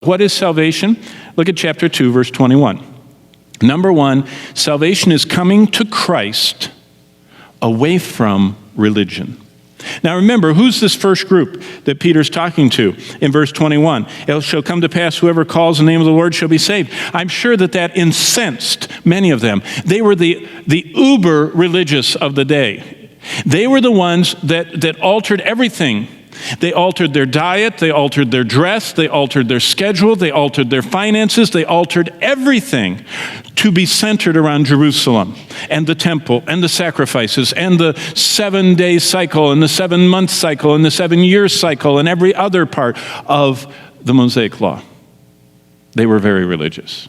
what is salvation? Look at chapter 2, verse 21. Number one, salvation is coming to Christ away from religion. Now remember, who's this first group that Peter's talking to in verse 21? It shall come to pass, whoever calls the name of the Lord shall be saved. I'm sure that incensed many of them. They were the uber religious of the day. They were the ones that altered everything. They altered their diet, they altered their dress, they altered their schedule, they altered their finances, they altered everything to be centered around Jerusalem and the temple and the sacrifices and the 7-day cycle and the 7-month cycle and the 7-year cycle and every other part of the Mosaic law. They were very religious.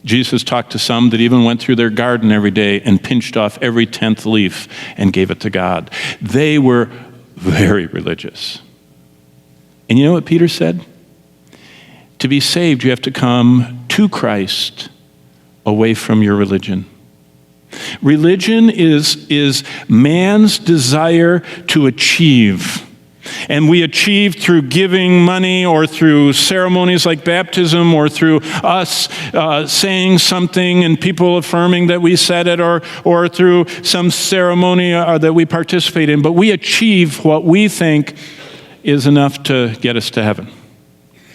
Jesus talked to some that even went through their garden every day and pinched off every 10th leaf and gave it to God. They were very religious. And you know what Peter said? To be saved, you have to come to Christ away from your religion. Religion is man's desire to achieve. And we achieve through giving money or through ceremonies like baptism or through us saying something and people affirming that we said it or through some ceremony that we participate in. But we achieve what we think is enough to get us to heaven.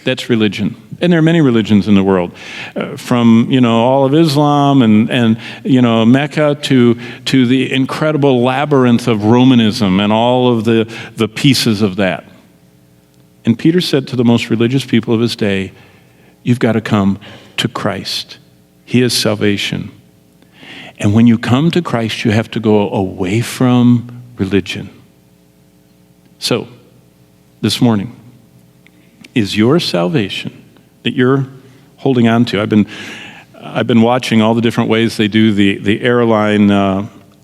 That's religion. And there are many religions in the world, from all of Islam and Mecca to the incredible labyrinth of Romanism and all of the pieces of that. And Peter said to the most religious people of his day, you've got to come to Christ. He is salvation. And when you come to Christ, you have to go away from religion. So, this morning, is your salvation that you're holding on to? I've been watching all the different ways they do the airline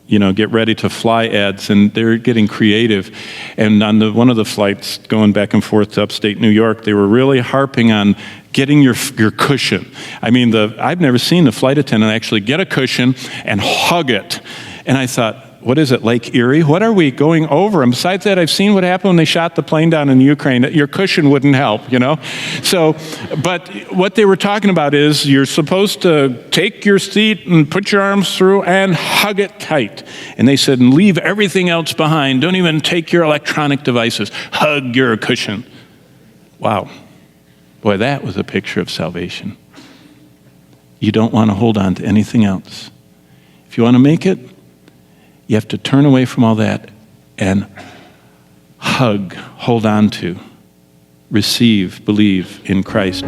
get ready to fly ads, and they're getting creative. And on one of the flights going back and forth to upstate New York, they were really harping on getting your cushion. I mean, I've never seen the flight attendant actually get a cushion and hug it. And I thought, what is it, Lake Erie? What are we going over? And besides that, I've seen what happened when they shot the plane down in Ukraine. Your cushion wouldn't help, So, but what they were talking about is you're supposed to take your seat and put your arms through and hug it tight. And they said, and leave everything else behind. Don't even take your electronic devices. Hug your cushion. Wow. Boy, that was a picture of salvation. You don't want to hold on to anything else. If you want to make it, you have to turn away from all that and hug, hold on to, receive, believe in Christ.